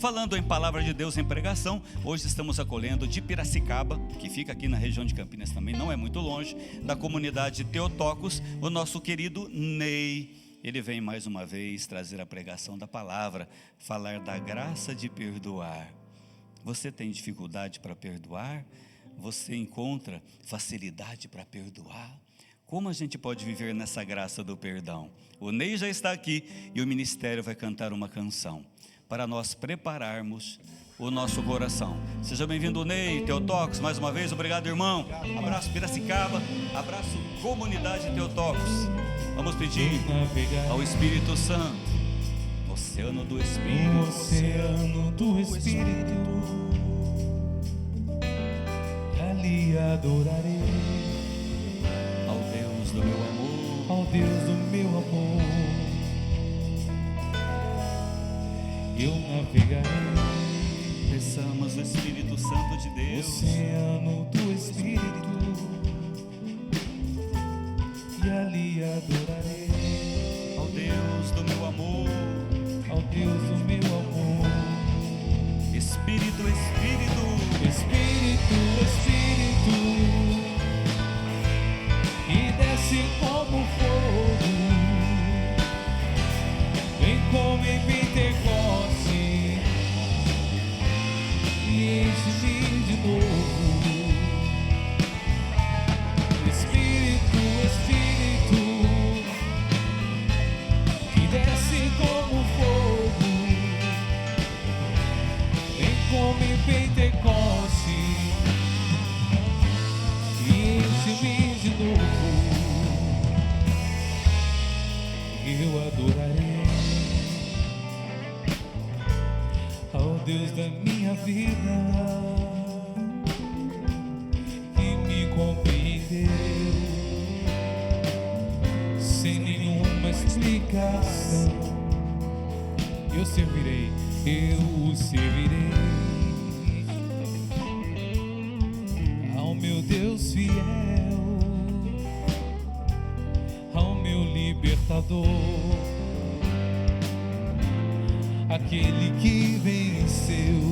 Falando em Palavra de Deus em Pregação, hoje estamos acolhendo de Piracicaba, que fica aqui na região de Campinas também, não é muito longe, da comunidade Teotocos, o nosso querido Ney. Ele vem mais uma vez trazer a pregação da palavra, falar da graça de perdoar. Você tem dificuldade para perdoar? Você encontra facilidade para perdoar? Como a gente pode viver nessa graça do perdão? O Ney já está aqui e o ministério vai cantar uma canção para nós prepararmos o nosso coração. Seja bem-vindo, Ney, Teotocos, mais uma vez. Obrigado, irmão. Abraço Piracicaba, abraço comunidade Teotocos. Vamos pedir ao Espírito Santo, oceano do Espírito, oceano do Espírito, ali adorarei ao Deus do meu amor, ao Deus do meu amor. Eu navegarei, peçamos o Espírito Santo de Deus, oceano do Espírito, e ali adorarei ao Deus do meu amor, ao Deus do meu amor. Espírito, Espírito, Espírito, Espírito, que desce como fogo, vem como em Pentecoste e enche-me de novo. Espírito, Espírito, que desce como fogo, vem como em Pentecoste e enche-me de novo. Eu adorarei ao Deus da minha vida, que me compreendeu sem nenhuma explicação. Eu servirei, eu o servirei ao meu Deus fiel, ao meu libertador, aquele que venceu.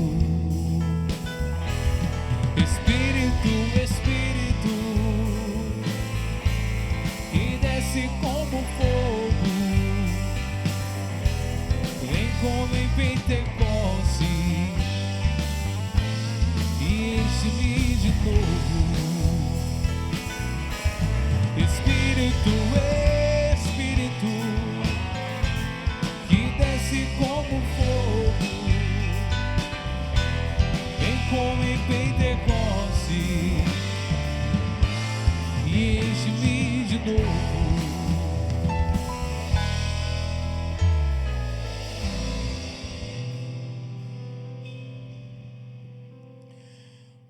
Espírito, Espírito, que desce como fogo, vem como em Pentecoste e enche-me de novo. Espírito, Espírito, que desce como fogo, vem como em Pentecoste e enche-me de novo.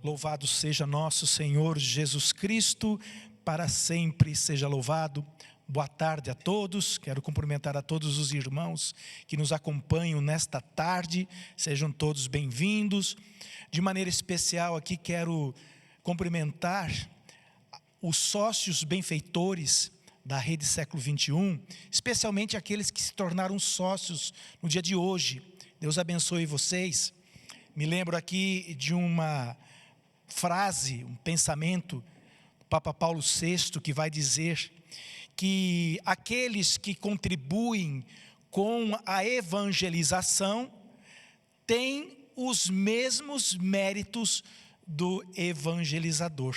Louvado seja nosso Senhor Jesus Cristo, para sempre seja louvado. Boa tarde a todos, quero cumprimentar a todos os irmãos que nos acompanham nesta tarde, sejam todos bem-vindos. De maneira especial aqui quero cumprimentar os sócios benfeitores da Rede Século XXI, especialmente aqueles que se tornaram sócios no dia de hoje. Deus abençoe vocês. Me lembro aqui de uma frase, um pensamento do Papa Paulo VI, que vai dizer que aqueles que contribuem com a evangelização têm os mesmos méritos do evangelizador.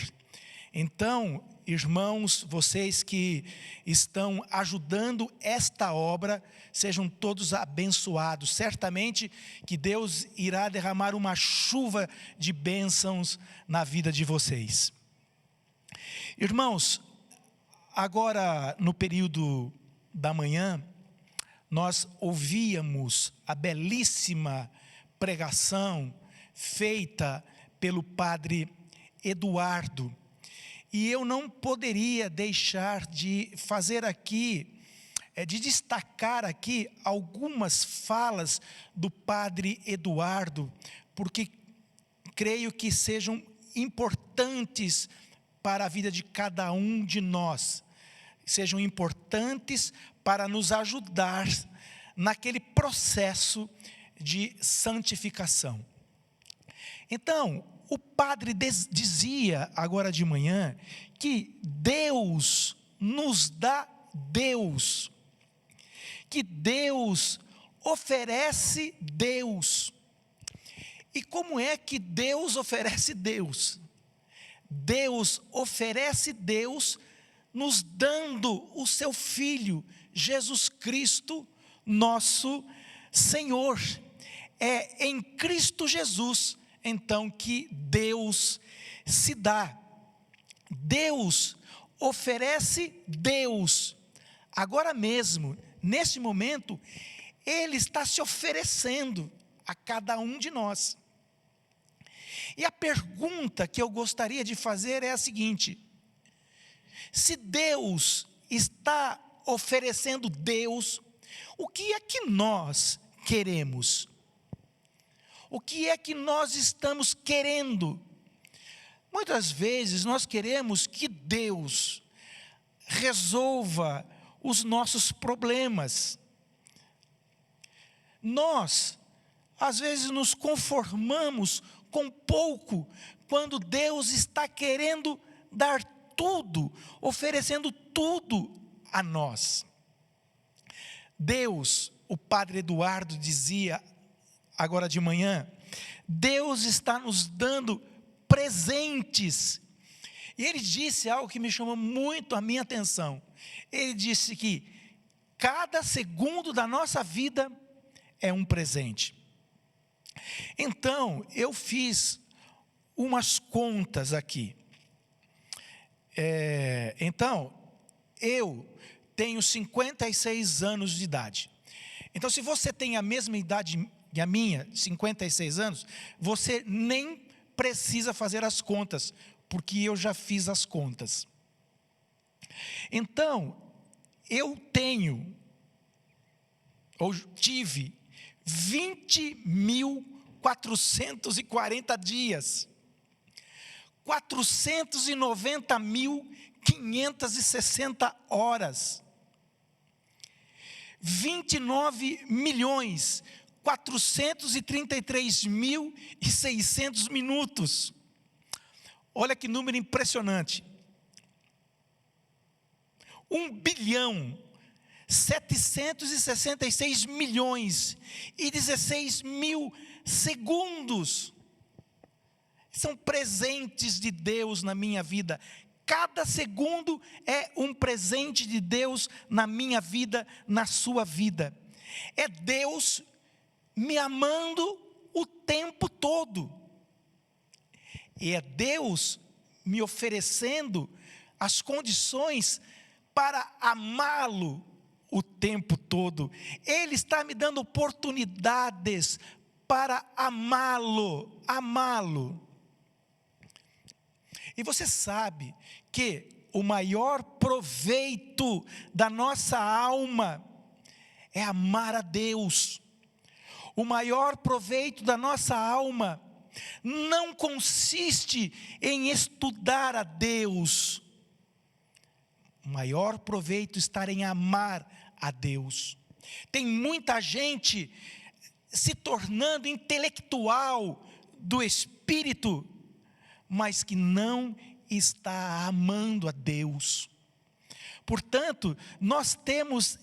Então, irmãos, vocês que estão ajudando esta obra, sejam todos abençoados. Certamente que Deus irá derramar uma chuva de bênçãos na vida de vocês. Irmãos, agora no período da manhã, nós ouvíamos a belíssima pregação feita pelo padre Eduardo. E eu não poderia deixar de fazer aqui, de destacar aqui algumas falas do padre Eduardo, porque creio que sejam importantes para a vida de cada um de nós, sejam importantes para nos ajudar naquele processo de santificação. Então, o padre dizia agora de manhã que Deus nos dá Deus, que Deus oferece Deus. E como é que Deus oferece Deus? Deus oferece Deus nos dando o seu Filho, Jesus Cristo, nosso Senhor. É em Cristo Jesus, então, que Deus se dá. Deus oferece Deus. Agora mesmo, neste momento, Ele está se oferecendo a cada um de nós. E a pergunta que eu gostaria de fazer é a seguinte: se Deus está oferecendo Deus, o que é que nós queremos? O que é que nós estamos querendo? Muitas vezes nós queremos que Deus resolva os nossos problemas. Nós, às vezes, nos conformamos com pouco, quando Deus está querendo dar tudo, oferecendo tudo a nós. Deus, o Padre Eduardo dizia agora de manhã, Deus está nos dando presentes. E ele disse algo que me chamou muito a minha atenção. Ele disse que cada segundo da nossa vida é um presente. Então, eu fiz umas contas aqui. Então, eu tenho 56 anos de idade. Então, se você tem a mesma idade que a minha, 56 anos, você nem precisa fazer as contas, porque eu já fiz as contas. Então, eu tive 20.440 dias, 490.560 horas, 29.433.600 minutos. Olha que número impressionante. 1.766.016.000 segundos. São presentes de Deus na minha vida. Cada segundo é um presente de Deus na minha vida, na sua vida. É Deus me amando o tempo todo. E é Deus me oferecendo as condições para amá-lo o tempo todo. Ele está me dando oportunidades para amá-lo. E você sabe que o maior proveito da nossa alma é amar a Deus. O maior proveito da nossa alma não consiste em estudar a Deus. O maior proveito está em amar a Deus. Tem muita gente se tornando intelectual do espírito, mas que não está amando a Deus. Portanto, nós temos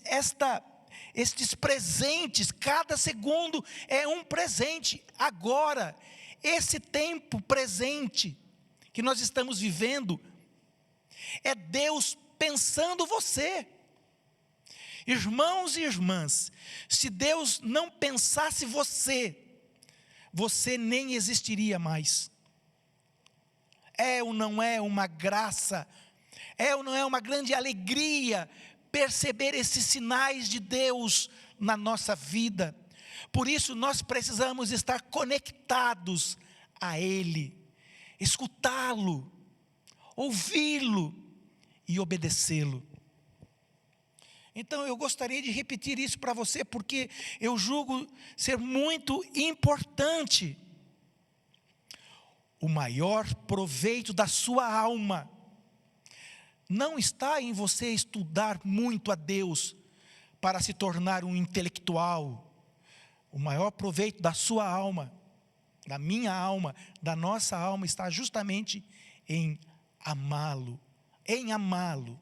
estes presentes, cada segundo é um presente. Agora, esse tempo presente que nós estamos vivendo, é Deus pensando você. Irmãos e irmãs, se Deus não pensasse você nem existiria mais. É ou não é uma graça, é ou não é uma grande alegria perceber esses sinais de Deus na nossa vida? Por isso nós precisamos estar conectados a Ele, escutá-lo, ouvi-lo e obedecê-lo. Então eu gostaria de repetir isso para você, porque eu julgo ser muito importante. O maior proveito da sua alma não está em você estudar muito a Deus para se tornar um intelectual, O maior proveito da sua alma, da minha alma, da nossa alma, está justamente em amá-lo. Em amá-lo.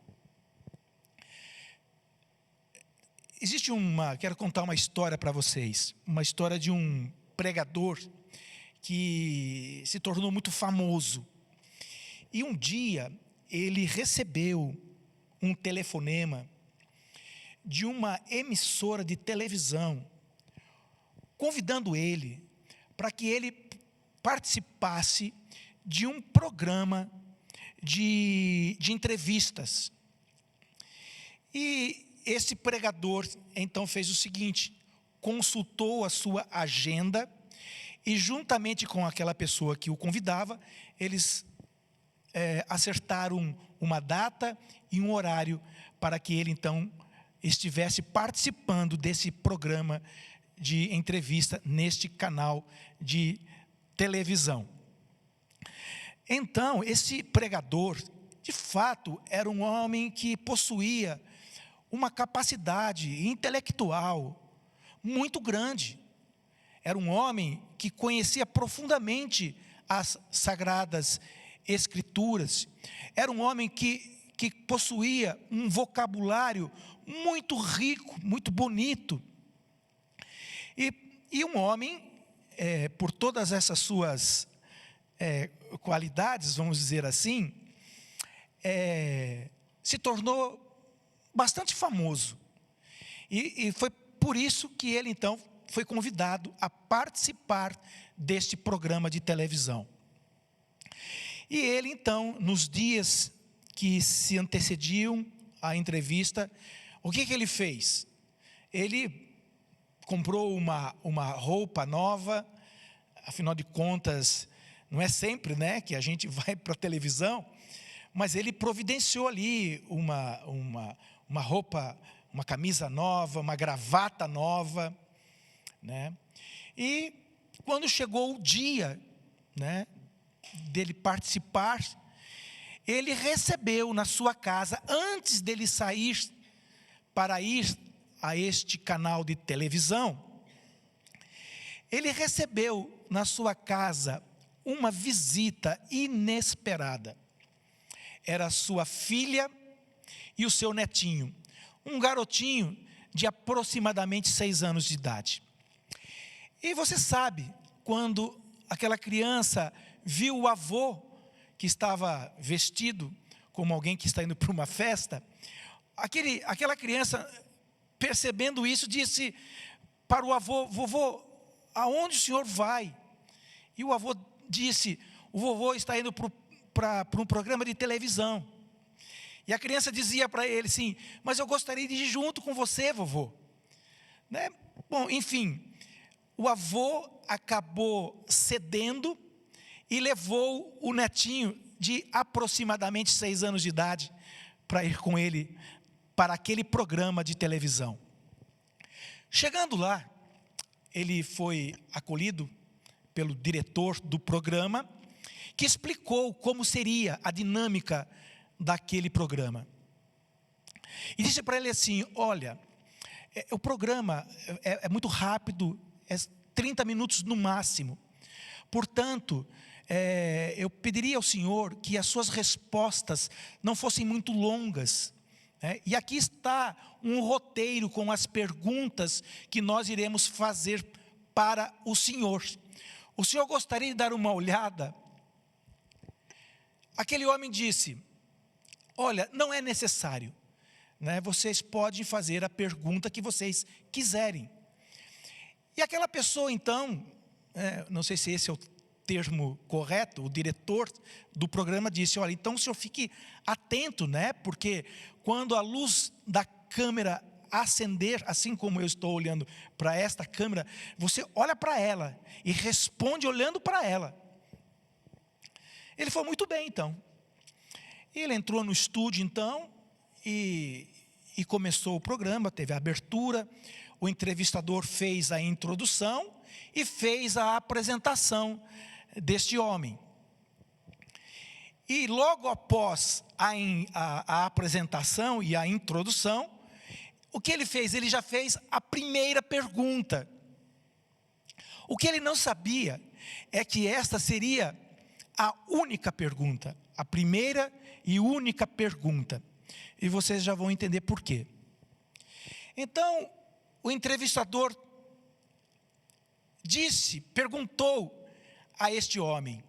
Quero contar uma história para vocês. Uma história de um pregador que se tornou muito famoso. E um dia ele recebeu um telefonema de uma emissora de televisão, convidando ele para que ele participasse de um programa de entrevistas. E esse pregador, então, fez o seguinte: consultou a sua agenda e, juntamente com aquela pessoa que o convidava, eles acertaram uma data e um horário para que ele, então, estivesse participando desse programa de entrevista neste canal de televisão. Então, esse pregador, de fato, era um homem que possuía uma capacidade intelectual muito grande. Era um homem que conhecia profundamente as Sagradas Escrituras. Era um homem que possuía um vocabulário muito rico, muito bonito. E um homem, por todas essas suas qualidades, vamos dizer assim, se tornou bastante famoso. E foi por isso que ele, então, foi convidado a participar deste programa de televisão. E ele, então, nos dias que se antecediam à entrevista, o que ele fez? Ele comprou uma roupa nova. Afinal de contas, não é sempre, né, que a gente vai para a televisão, mas ele providenciou ali uma roupa, uma camisa nova, uma gravata nova, né? E quando chegou o dia, né, dele participar, ele recebeu na sua casa, antes dele sair para ir a este canal de televisão, ele recebeu na sua casa uma visita inesperada. Era sua filha e o seu netinho, um garotinho de aproximadamente 6 anos de idade. E você sabe, quando aquela criança viu o avô, que estava vestido como alguém que está indo para uma festa, aquela criança, percebendo isso, disse para o avô: vovô, aonde o senhor vai? E o avô disse: o vovô está indo para um programa de televisão. E a criança dizia para ele assim: mas eu gostaria de ir junto com você, vovô. Né? Bom, enfim, o avô acabou cedendo e levou o netinho de aproximadamente 6 anos de idade para ir com ele para aquele programa de televisão. Chegando lá, ele foi acolhido pelo diretor do programa, que explicou como seria a dinâmica daquele programa. E disse para ele assim: olha, o programa é muito rápido, é 30 minutos no máximo. Portanto, eu pediria ao senhor que as suas respostas não fossem muito longas. E aqui está um roteiro com as perguntas que nós iremos fazer para o senhor. O senhor gostaria de dar uma olhada? Aquele homem disse: olha, não é necessário, né? Vocês podem fazer a pergunta que vocês quiserem. E aquela pessoa, então, não sei se esse é o termo correto, o diretor do programa disse: olha, então o senhor fique atento, né? Porque quando a luz da câmera acender, assim como eu estou olhando para esta câmera, você olha para ela e responde olhando para ela. Ele foi muito bem, então. Ele entrou no estúdio, então, e começou o programa, teve a abertura, o entrevistador fez a introdução e fez a apresentação deste homem. E logo após a apresentação e a introdução, o que ele fez? Ele já fez a primeira pergunta. O que ele não sabia é que esta seria a única pergunta, a primeira e única pergunta. E vocês já vão entender por quê. Então, o entrevistador perguntou a este homem: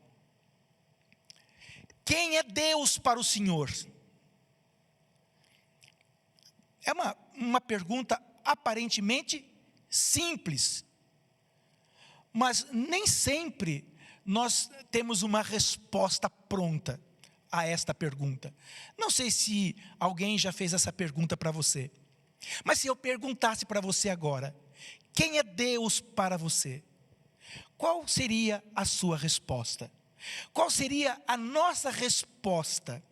quem é Deus para o Senhor? É uma pergunta aparentemente simples, mas nem sempre nós temos uma resposta pronta a esta pergunta. Não sei se alguém já fez essa pergunta para você, mas se eu perguntasse para você agora: quem é Deus para você? Qual seria a sua resposta? Qual seria a nossa resposta?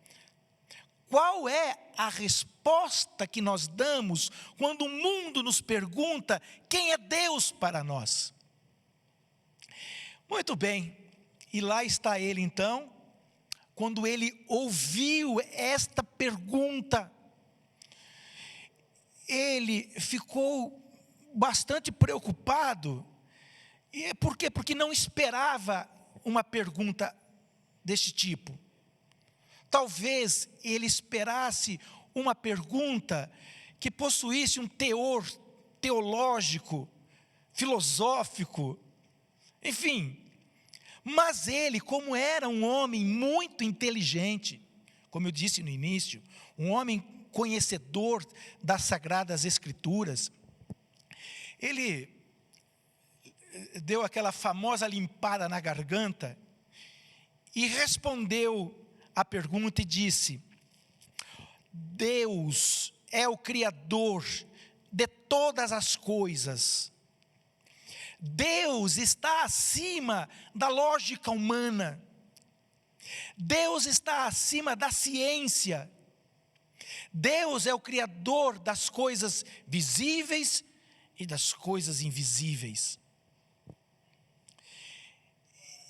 Qual é a resposta que nós damos quando o mundo nos pergunta quem é Deus para nós? Muito bem, e lá está ele então, quando ele ouviu esta pergunta, ele ficou bastante preocupado. E por quê? Porque não esperava uma pergunta deste tipo. Talvez ele esperasse uma pergunta que possuísse um teor teológico, filosófico, enfim. Mas ele, como era um homem muito inteligente, como eu disse no início, um homem conhecedor das Sagradas Escrituras, ele deu aquela famosa limpada na garganta e respondeu a pergunta e disse: Deus é o Criador de todas as coisas. Deus está acima da lógica humana. Deus está acima da ciência. Deus é o Criador das coisas visíveis e das coisas invisíveis.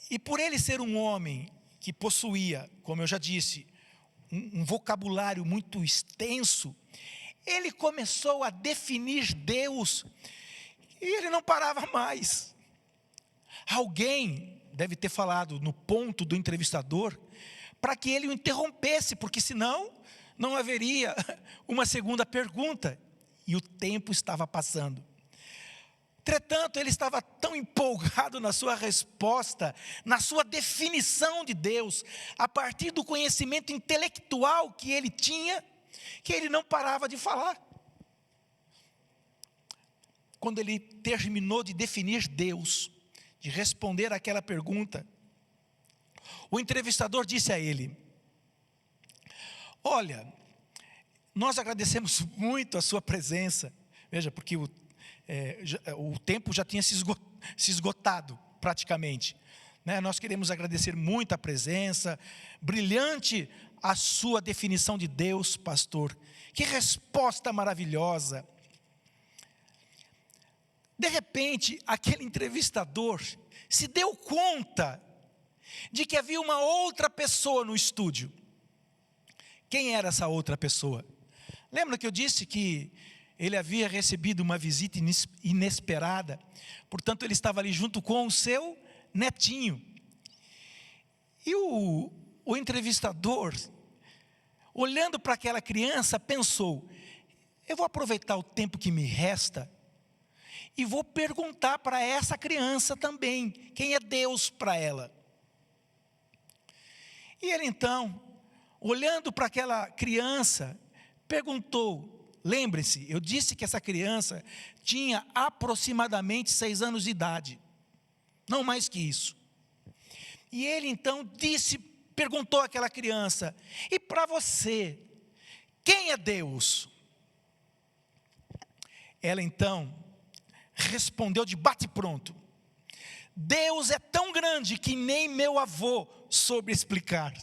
E por ele ser um homem que possuía, como eu já disse, um vocabulário muito extenso, ele começou a definir Deus e ele não parava mais. Alguém deve ter falado no ponto do entrevistador para que ele o interrompesse, porque senão não haveria uma segunda pergunta. E o tempo estava passando. Entretanto, ele estava tão empolgado na sua resposta, na sua definição de Deus, a partir do conhecimento intelectual que ele tinha, que ele não parava de falar. Quando ele terminou de definir Deus, de responder aquela pergunta, o entrevistador disse a ele: olha, nós agradecemos muito a sua presença. Veja, porque o tempo já tinha se esgotado praticamente, né? Nós queremos agradecer muito a presença, brilhante a sua definição de Deus, pastor. Que resposta maravilhosa. De repente, aquele entrevistador se deu conta de que havia uma outra pessoa no estúdio. Quem era essa outra pessoa? Lembra que eu disse que ele havia recebido uma visita inesperada, portanto ele estava ali junto com o seu netinho. E o entrevistador, olhando para aquela criança, pensou: eu vou aproveitar o tempo que me resta e vou perguntar para essa criança também, quem é Deus para ela. E ele então, olhando para aquela criança, perguntou. Lembre-se, eu disse que essa criança tinha aproximadamente 6 anos de idade, não mais que isso. E ele então perguntou àquela criança: e para você, quem é Deus? Ela então respondeu de bate-pronto: Deus é tão grande que nem meu avô soube explicar.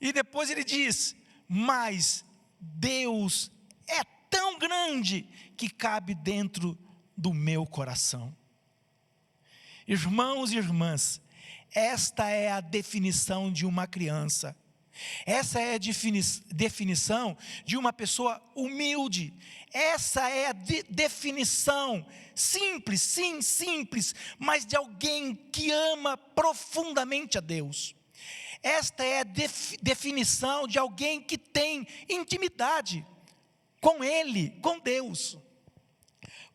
E depois ele diz: mas Deus é tão grande que cabe dentro do meu coração. Irmãos e irmãs, esta é a definição de uma criança. Essa é a definição de uma pessoa humilde. Essa é a definição simples, sim, simples, mas de alguém que ama profundamente a Deus. Esta é a definição de alguém que tem intimidade com Ele, com Deus.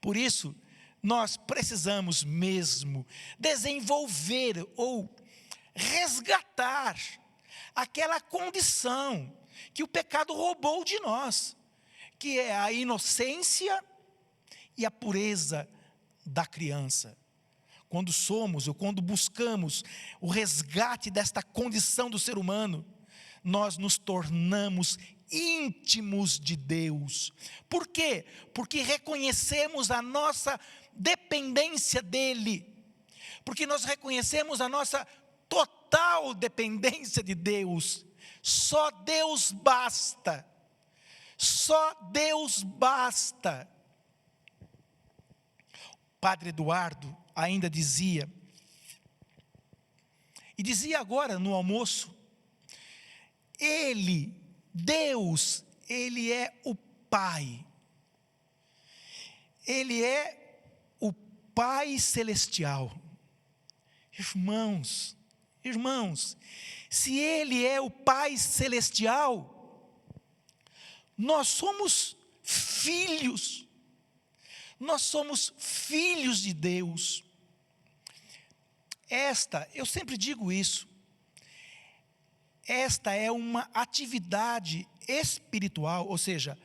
Por isso, nós precisamos mesmo desenvolver ou resgatar aquela condição que o pecado roubou de nós, que é a inocência e a pureza da criança. Quando somos ou quando buscamos o resgate desta condição do ser humano, nós nos tornamos íntimos de Deus. Por quê? Porque reconhecemos a nossa dependência dEle, porque nós reconhecemos a nossa total dependência de Deus. Só Deus basta. Só Deus basta. O Padre Eduardo ainda dizia, e dizia agora no almoço, Ele, Deus, Ele é o Pai. Ele é o Pai Celestial. Irmãos, se Ele é o Pai Celestial, nós somos filhos de Deus. Eu sempre digo isso, esta é uma atividade espiritual, ou seja,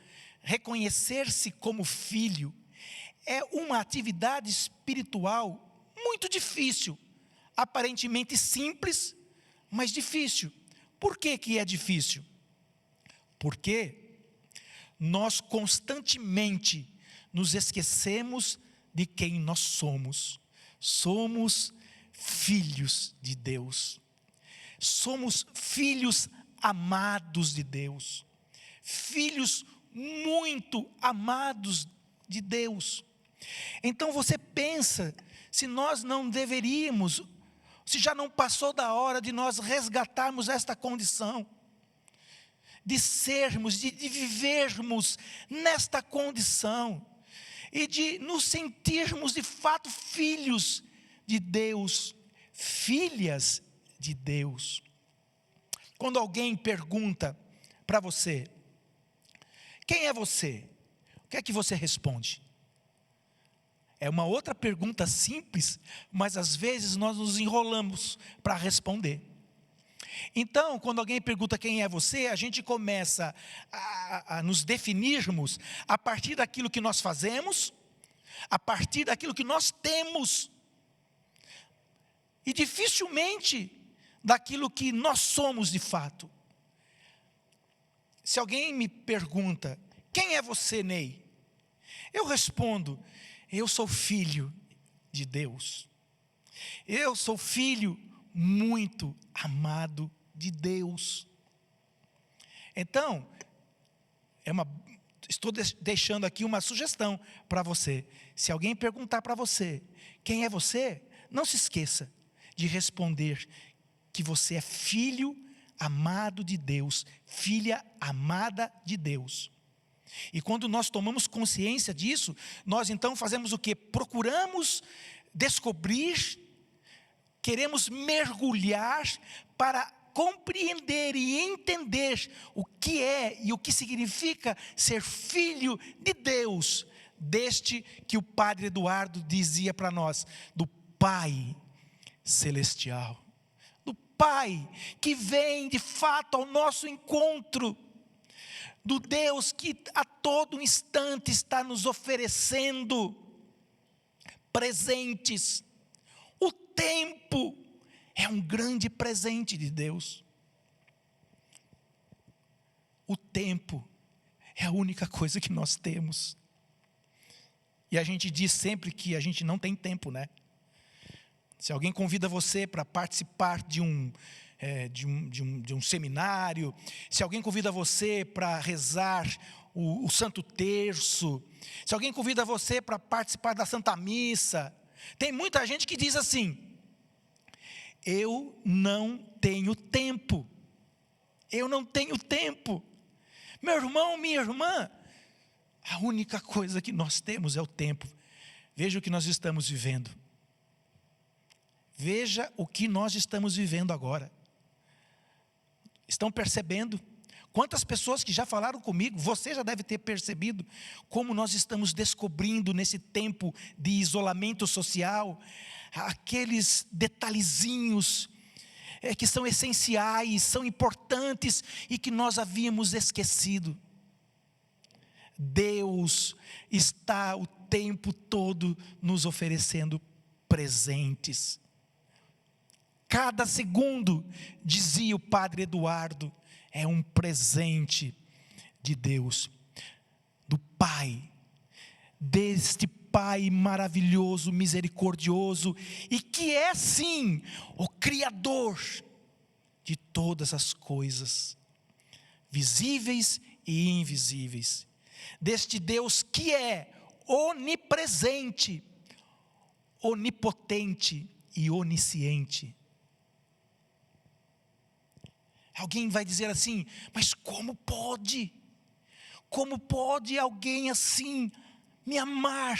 reconhecer-se como filho, é uma atividade espiritual muito difícil, aparentemente simples, mas difícil. Por que é difícil? Porque nós constantemente nos esquecemos de quem nós somos. Somos filhos de Deus. Somos filhos amados de Deus. Filhos muito amados de Deus. Então você pensa, se nós não deveríamos, se já não passou da hora de nós resgatarmos esta condição, de sermos, de vivermos nesta condição, e de nos sentirmos de fato filhos de Deus, filhas de Deus. Quando alguém pergunta para você, quem é você? O que é que você responde? É uma outra pergunta simples, mas às vezes nós nos enrolamos para responder. Então, quando alguém pergunta quem é você, a gente começa a nos definirmos a partir daquilo que nós fazemos, a partir daquilo que nós temos, e dificilmente daquilo que nós somos de fato. Se alguém me pergunta, quem é você, Ney? Eu respondo, eu sou filho de Deus. Eu sou filho muito amado de Deus. Então, estou deixando aqui uma sugestão para você. Se alguém perguntar para você, quem é você? Não se esqueça de responder que você é filho amado de Deus, filha amada de Deus. E quando nós tomamos consciência disso, nós então fazemos o quê? Procuramos descobrir, queremos mergulhar para compreender e entender o que é e o que significa ser filho de Deus, deste que o Padre Eduardo dizia para nós, do Pai Celestial. Do Pai que vem de fato ao nosso encontro, do Deus que a todo instante está nos oferecendo presentes. O tempo é um grande presente de Deus. O tempo é a única coisa que nós temos. E a gente diz sempre que a gente não tem tempo, né? Se alguém convida você para participar de um seminário, se alguém convida você para rezar o Santo Terço, se alguém convida você para participar da Santa Missa, tem muita gente que diz assim, eu não tenho tempo. Eu não tenho tempo. Meu irmão, minha irmã, a única coisa que nós temos é o tempo. Veja o que nós estamos vivendo. Veja o que nós estamos vivendo agora. Estão percebendo? Quantas pessoas que já falaram comigo, você já deve ter percebido como nós estamos descobrindo nesse tempo de isolamento social, aqueles detalhezinhos que são essenciais, são importantes e que nós havíamos esquecido. Deus está o tempo todo nos oferecendo presentes. Cada segundo, dizia o Padre Eduardo, é um presente de Deus, do Pai, deste Pai maravilhoso, misericordioso, e que é sim o Criador de todas as coisas, visíveis e invisíveis. Deste Deus que é onipresente, onipotente e onisciente. Alguém vai dizer assim, mas como pode? Como pode alguém assim me amar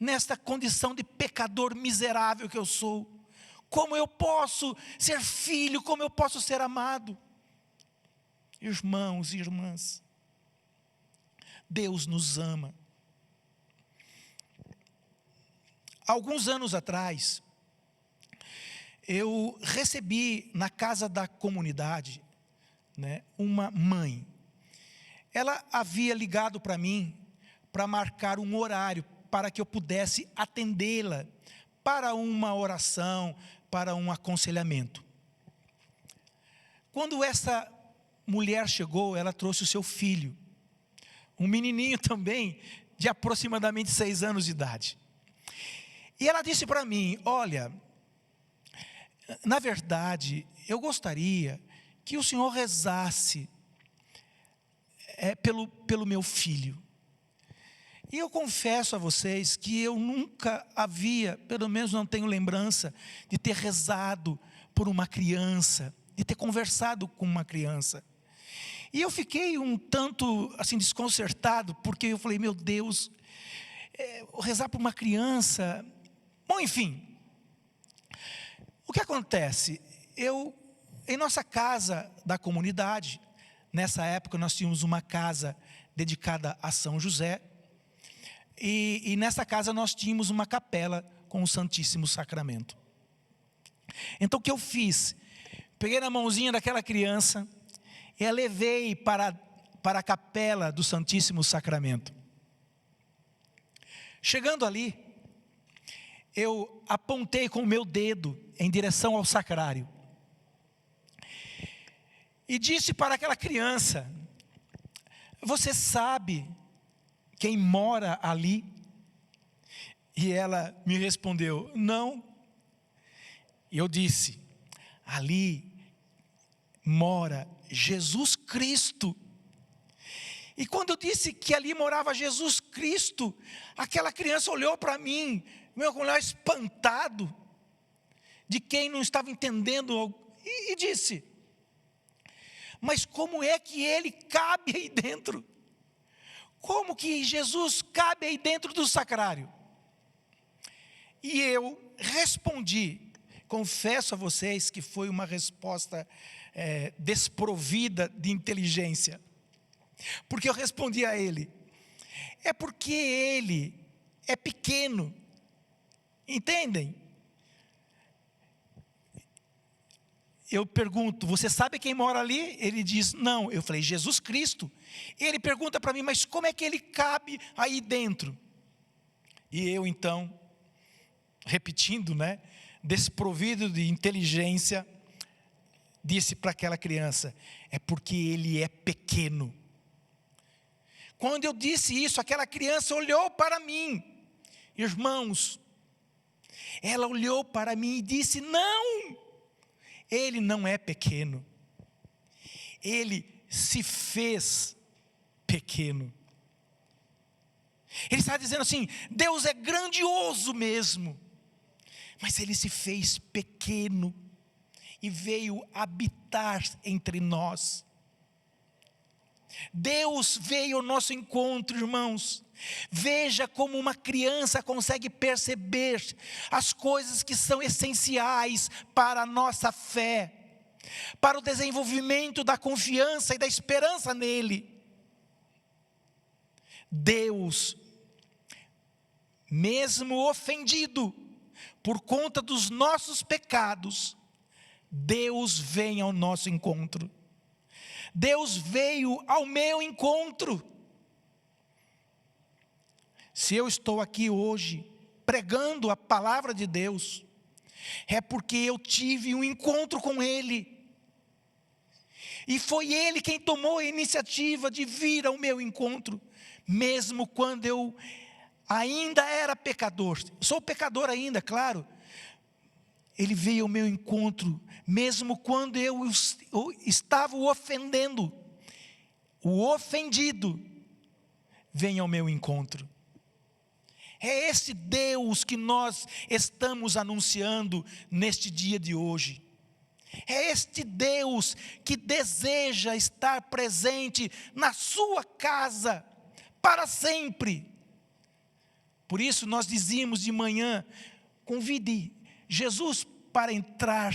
nesta condição de pecador miserável que eu sou? Como eu posso ser filho? Como eu posso ser amado? Irmãos e irmãs, Deus nos ama. Alguns anos atrás, eu recebi na casa da comunidade, uma mãe. Ela havia ligado para mim para marcar um horário para que eu pudesse atendê-la para uma oração, para um aconselhamento. Quando essa mulher chegou, ela trouxe o seu filho, um menininho também de aproximadamente 6 anos de idade. E ela disse para mim, olha, na verdade, eu gostaria que o senhor rezasse pelo meu filho. E eu confesso a vocês que eu nunca havia, pelo menos não tenho lembrança, de ter rezado por uma criança, de ter conversado com uma criança. E eu fiquei um tanto assim desconcertado, porque eu falei, meu Deus, rezar por uma criança. Bom, enfim. O que acontece? Em nossa casa da comunidade, nessa época nós tínhamos uma casa dedicada a São José, e nessa casa nós tínhamos uma capela com o Santíssimo Sacramento. Então o que eu fiz? Peguei na mãozinha daquela criança e a levei para a capela do Santíssimo Sacramento. Chegando ali, eu apontei com o meu dedo em direção ao sacrário. E disse para aquela criança, você sabe quem mora ali? E ela me respondeu, não. E eu disse, ali mora Jesus Cristo. E quando eu disse que ali morava Jesus Cristo, aquela criança olhou para mim, meu olhar espantado, de quem não estava entendendo, e disse, mas como é que ele cabe aí dentro? Como que Jesus cabe aí dentro do sacrário? E eu respondi, confesso a vocês que foi uma resposta desprovida de inteligência, porque eu respondi a ele, é porque ele é pequeno, entendem? Eu pergunto, você sabe quem mora ali? Ele diz, não. Eu falei, Jesus Cristo. Ele pergunta para mim, mas como é que ele cabe aí dentro? E eu então, repetindo, desprovido de inteligência, disse para aquela criança, é porque ele é pequeno. Quando eu disse isso, aquela criança olhou para mim, irmãos, ela olhou para mim e disse, não, ele não é pequeno, ele se fez pequeno. Ele está dizendo assim, Deus é grandioso mesmo, mas ele se fez pequeno, e veio habitar entre nós. Deus veio ao nosso encontro, irmãos. Veja como uma criança consegue perceber as coisas que são essenciais para a nossa fé, para o desenvolvimento da confiança e da esperança nele. Deus, mesmo ofendido por conta dos nossos pecados, Deus vem ao nosso encontro. Deus veio ao meu encontro. Se eu estou aqui hoje pregando a palavra de Deus, é porque eu tive um encontro com Ele. E foi Ele quem tomou a iniciativa de vir ao meu encontro, mesmo quando eu ainda era pecador. Sou pecador ainda, claro. Ele veio ao meu encontro, mesmo quando eu estava o ofendendo. O ofendido vem ao meu encontro. É esse Deus que nós estamos anunciando neste dia de hoje. É este Deus que deseja estar presente na sua casa para sempre. Por isso nós dizíamos de manhã, convide Jesus para entrar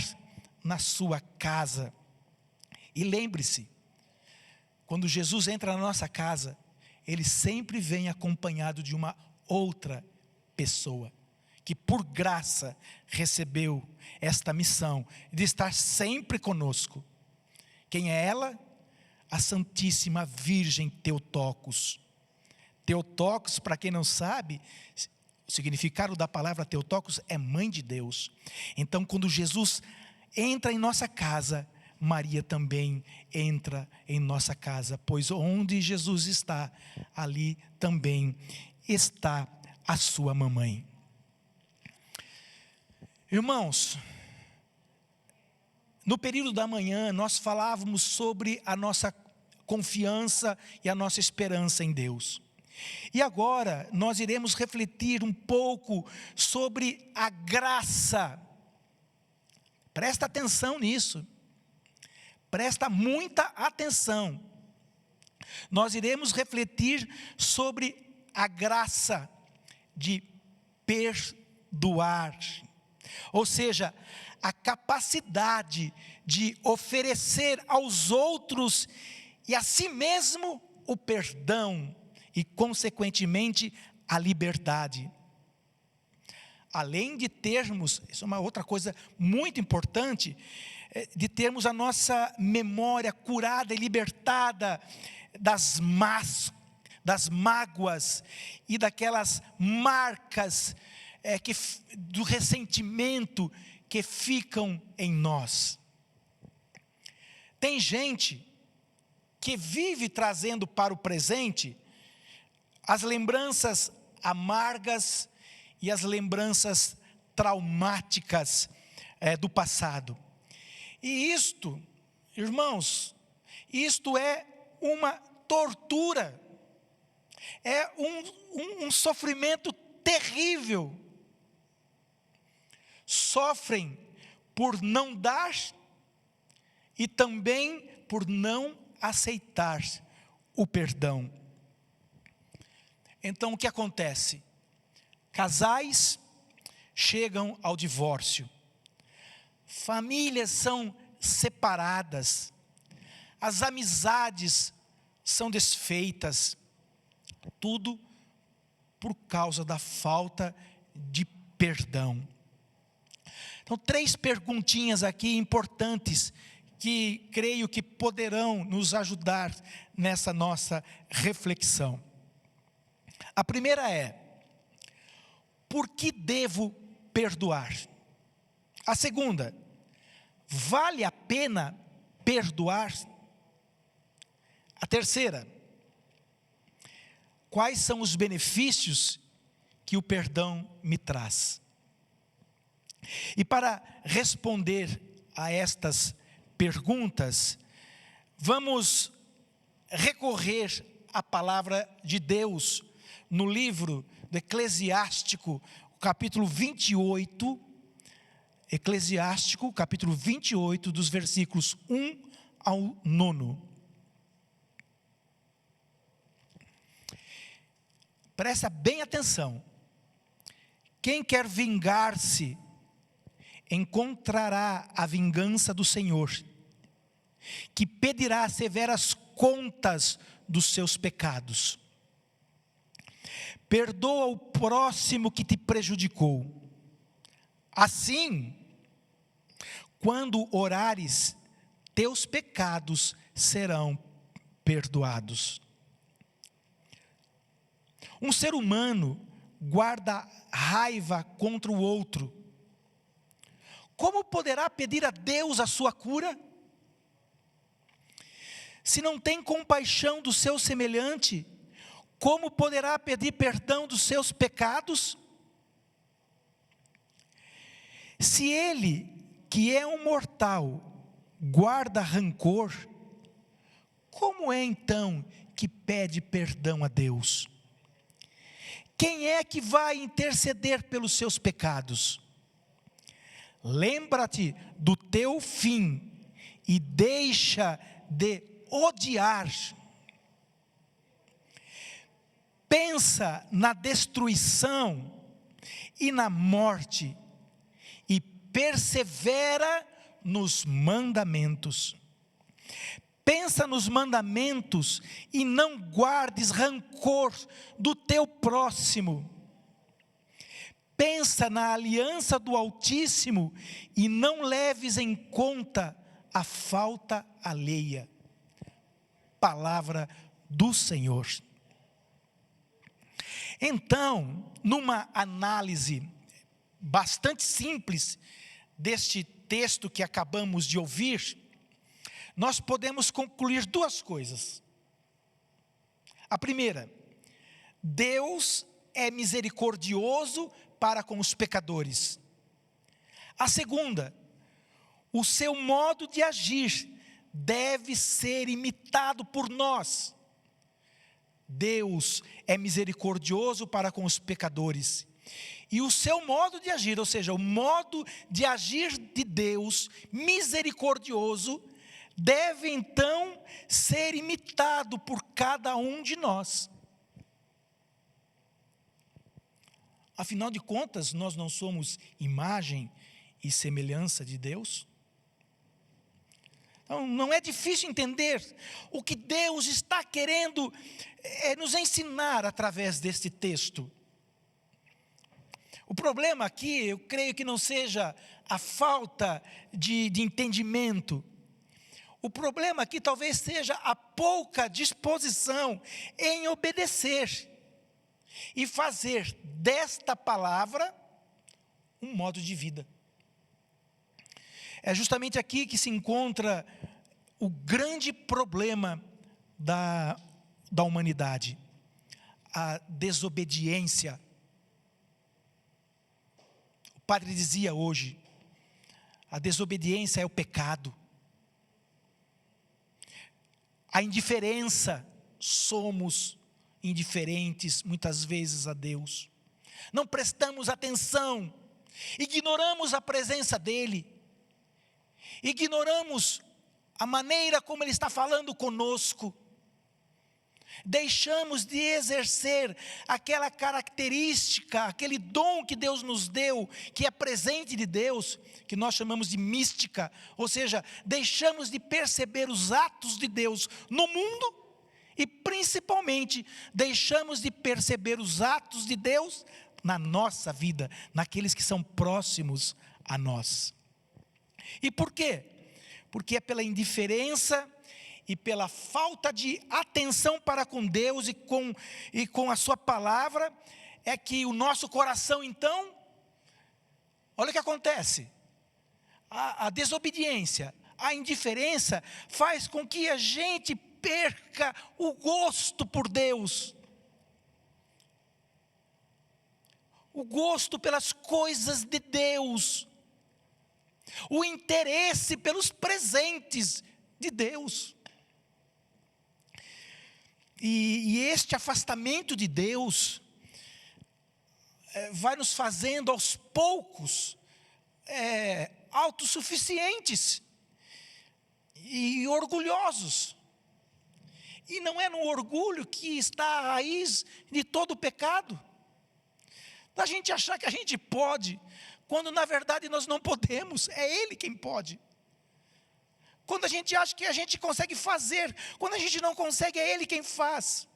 na sua casa. E lembre-se, quando Jesus entra na nossa casa, Ele sempre vem acompanhado de uma outra pessoa, que por graça recebeu esta missão de estar sempre conosco. Quem é ela? A Santíssima Virgem Theotokos. Theotokos, para quem não sabe, o significado da palavra Theotokos é mãe de Deus. Então, quando Jesus entra em nossa casa, Maria também entra em nossa casa, pois onde Jesus está, ali também está a sua mamãe. Irmãos, no período da manhã nós falávamos sobre a nossa confiança e a nossa esperança em Deus. E agora nós iremos refletir um pouco sobre a graça. Presta atenção nisso. Presta muita atenção. Nós iremos refletir sobre a graça de perdoar. Ou seja, a capacidade de oferecer aos outros e a si mesmo o perdão e, consequentemente, a liberdade. Além de termos, isso é uma outra coisa muito importante, de termos a nossa memória curada e libertada das mágoas e daquelas marcas do ressentimento que ficam em nós. Tem gente que vive trazendo para o presente as lembranças amargas e as lembranças traumáticas do passado. E isto, irmãos, isto é uma tortura, é um sofrimento terrível. Sofrem por não dar e também por não aceitar o perdão. Então o que acontece? Casais chegam ao divórcio, famílias são separadas, as amizades são desfeitas, tudo por causa da falta de perdão. Então, 3 perguntinhas aqui importantes que creio que poderão nos ajudar nessa nossa reflexão. A primeira é: por que devo perdoar? A segunda: vale a pena perdoar? A terceira: quais são os benefícios que o perdão me traz? E para responder a estas perguntas, vamos recorrer à palavra de Deus no livro do Eclesiástico, capítulo 28, Eclesiástico, capítulo 28, dos versículos 1 ao 9. Presta bem atenção. Quem quer vingar-se, encontrará a vingança do Senhor, que pedirá severas contas dos seus pecados. Perdoa o próximo que te prejudicou. Assim, quando orares, teus pecados serão perdoados. Um ser humano guarda raiva contra o outro. Como poderá pedir a Deus a sua cura? Se não tem compaixão do seu semelhante, como poderá pedir perdão dos seus pecados? Se ele, que é um mortal, guarda rancor, como é então que pede perdão a Deus? Quem é que vai interceder pelos seus pecados? Lembra-te do teu fim e deixa de odiar. Pensa na destruição e na morte e persevera nos mandamentos. Pensa nos mandamentos e não guardes rancor do teu próximo. Pensa na aliança do Altíssimo e não leves em conta a falta alheia. Palavra do Senhor. Então, numa análise bastante simples deste texto que acabamos de ouvir, nós podemos concluir duas coisas. A primeira, Deus é misericordioso para com os pecadores. A segunda, o seu modo de agir deve ser imitado por nós. Deus é misericordioso para com os pecadores. E o seu modo de agir, ou seja, o modo de agir de Deus, misericordioso, deve então ser imitado por cada um de nós. Afinal de contas, nós não somos imagem e semelhança de Deus? Então, não é difícil entender o que Deus está querendo nos ensinar através deste texto. O problema aqui, eu creio que não seja a falta de entendimento. O problema aqui talvez seja a pouca disposição em obedecer e fazer desta palavra um modo de vida. É justamente aqui que se encontra o grande problema da humanidade, a desobediência. O padre dizia hoje, a desobediência é o pecado. A indiferença, somos indiferentes muitas vezes a Deus. Não prestamos atenção, ignoramos a presença dEle, ignoramos a maneira como Ele está falando conosco, deixamos de exercer aquela característica, aquele dom que Deus nos deu, que é presente de Deus, que nós chamamos de mística, ou seja, deixamos de perceber os atos de Deus no mundo, e principalmente, deixamos de perceber os atos de Deus na nossa vida, naqueles que são próximos a nós. E por quê? Porque é pela indiferença e pela falta de atenção para com Deus e com a sua palavra, é que o nosso coração então, olha o que acontece, a desobediência, a indiferença faz com que a gente perca o gosto por Deus, o gosto pelas coisas de Deus, o interesse pelos presentes de Deus. E este afastamento de Deus vai nos fazendo aos poucos autossuficientes e orgulhosos. E não é no orgulho que está a raiz de todo o pecado. Da gente achar que a gente pode, quando na verdade nós não podemos, é Ele quem pode. Quando a gente acha que a gente consegue fazer, quando a gente não consegue, é Ele quem faz.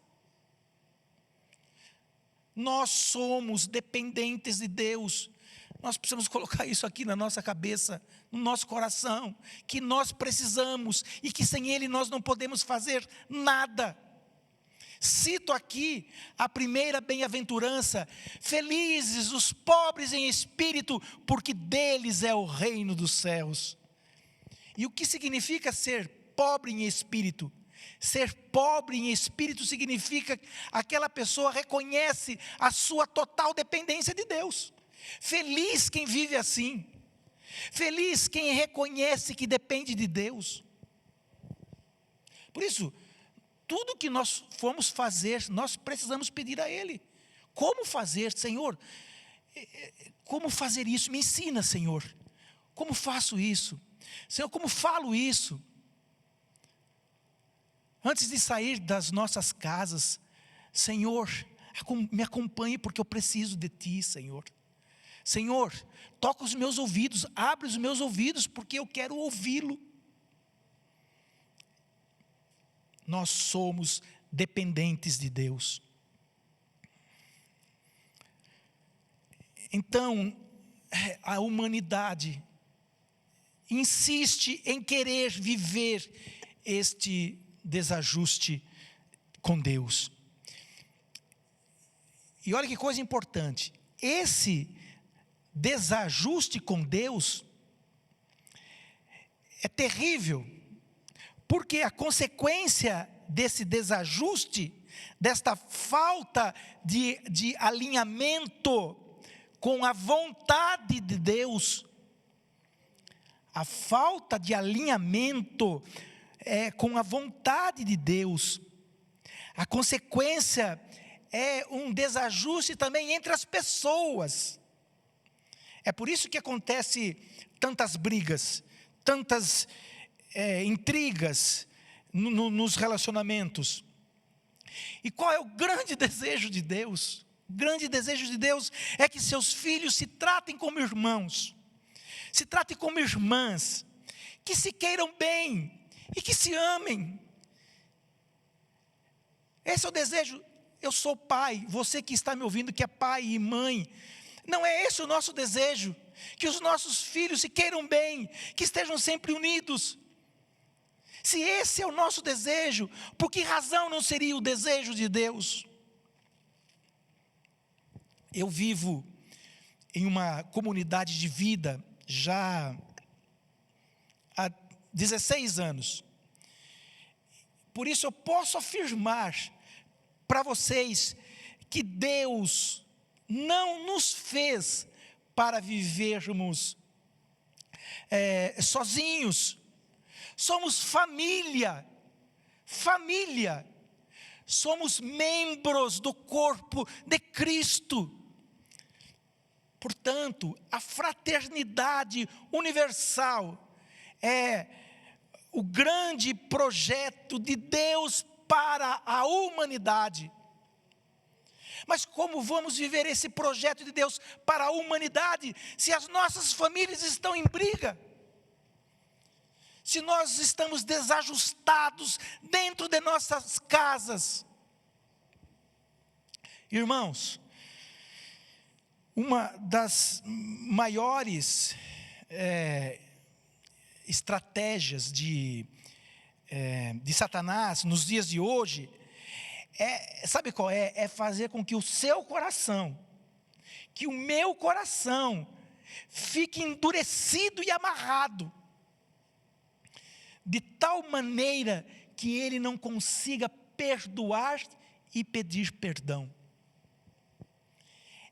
Nós somos dependentes de Deus. Nós precisamos colocar isso aqui na nossa cabeça, no nosso coração, que nós precisamos e que sem Ele nós não podemos fazer nada. Cito aqui a primeira bem-aventurança: felizes os pobres em espírito, porque deles é o reino dos céus. E o que significa ser pobre em espírito? Ser pobre em espírito significa que aquela pessoa reconhece a sua total dependência de Deus. Feliz quem vive assim. Feliz quem reconhece que depende de Deus. Por isso, tudo que nós formos fazer, nós precisamos pedir a Ele. Como fazer, Senhor? Como fazer isso? Me ensina, Senhor. Como faço isso? Senhor, como falo isso? Antes de sair das nossas casas, Senhor, me acompanhe porque eu preciso de Ti, Senhor. Senhor, toca os meus ouvidos, abre os meus ouvidos porque eu quero ouvi-lo. Nós somos dependentes de Deus. Então, a humanidade insiste em querer viver este desajuste com Deus. E olha que coisa importante, esse desajuste com Deus é terrível, porque a consequência desse desajuste, desta falta de alinhamento com a vontade de Deus, a falta de alinhamento com a vontade de Deus, a consequência é um desajuste também entre as pessoas. É por isso que acontece tantas brigas, tantas intrigas nos relacionamentos. E qual é o grande desejo de Deus? O grande desejo de Deus é que seus filhos se tratem como irmãos, se tratem como irmãs, que se queiram bem e que se amem. Esse é o desejo. Eu sou pai, você que está me ouvindo que é pai e mãe, não é esse o nosso desejo? Que os nossos filhos se queiram bem, que estejam sempre unidos. Se esse é o nosso desejo, por que razão não seria o desejo de Deus? Eu vivo em uma comunidade de vida já há 16 anos. Por isso eu posso afirmar para vocês que Deus não nos fez para vivermos sozinhos. Somos família, somos membros do corpo de Cristo. Portanto, a fraternidade universal é o grande projeto de Deus para a humanidade. Mas como vamos viver esse projeto de Deus para a humanidade se as nossas famílias estão em briga? Se nós estamos desajustados dentro de nossas casas? Irmãos, uma das maiores estratégias de Satanás nos dias de hoje, sabe qual é? É fazer com que o seu coração, que o meu coração, fique endurecido e amarrado, de tal maneira que ele não consiga perdoar e pedir perdão.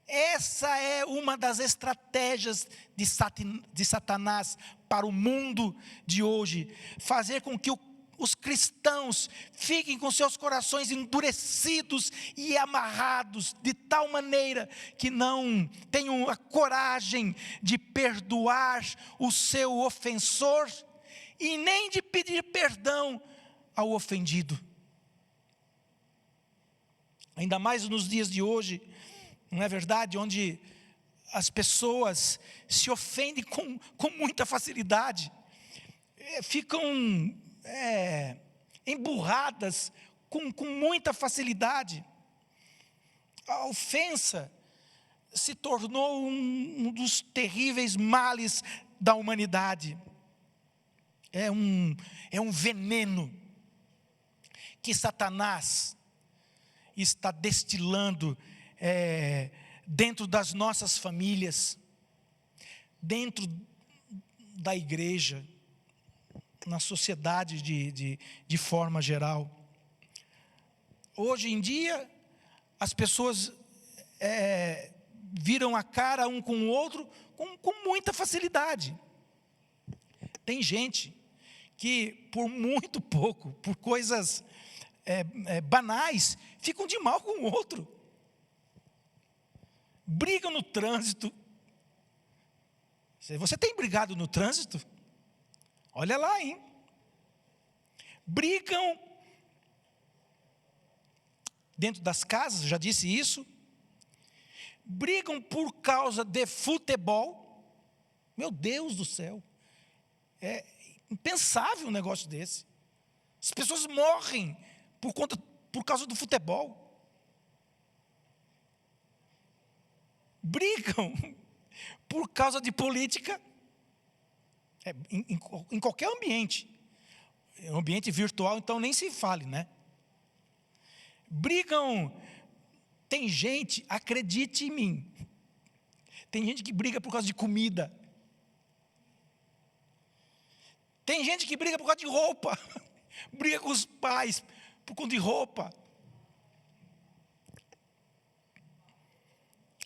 Essa é uma das estratégias de Satanás para o mundo de hoje, fazer com que os cristãos fiquem com seus corações endurecidos e amarrados, de tal maneira que não tenham a coragem de perdoar o seu ofensor e nem de pedir perdão ao ofendido. Ainda mais nos dias de hoje, não é verdade? Onde as pessoas se ofendem com muita facilidade, ficam emburradas com muita facilidade. A ofensa se tornou um dos terríveis males da humanidade. É um veneno que Satanás está destilando dentro das nossas famílias, dentro da igreja, na sociedade de forma geral. Hoje em dia, as pessoas viram a cara um com o outro com muita facilidade. Tem gente que por muito pouco, por coisas banais, ficam de mal com o outro. Brigam no trânsito. Você tem brigado no trânsito? Olha lá, hein? Brigam dentro das casas, já disse isso. Brigam por causa de futebol. Meu Deus do céu. É impensável um negócio desse. As pessoas morrem por causa do futebol. Brigam por causa de política. Em qualquer ambiente. Ambiente virtual, então nem se fale, né? Brigam. Tem gente, acredite em mim, tem gente que briga por causa de comida. Tem gente que briga por causa de roupa. Briga com os pais por conta de roupa.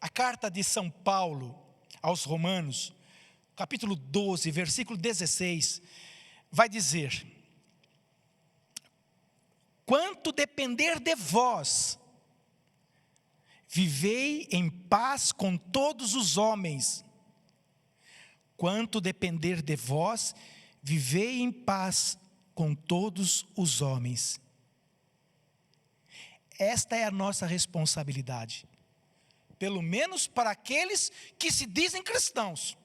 A carta de São Paulo aos Romanos, capítulo 12, versículo 16, vai dizer: quanto depender de vós, vivei em paz com todos os homens. Quanto depender de vós, vivei em paz com todos os homens. Esta é a nossa responsabilidade. Pelo menos para aqueles que se dizem cristãos.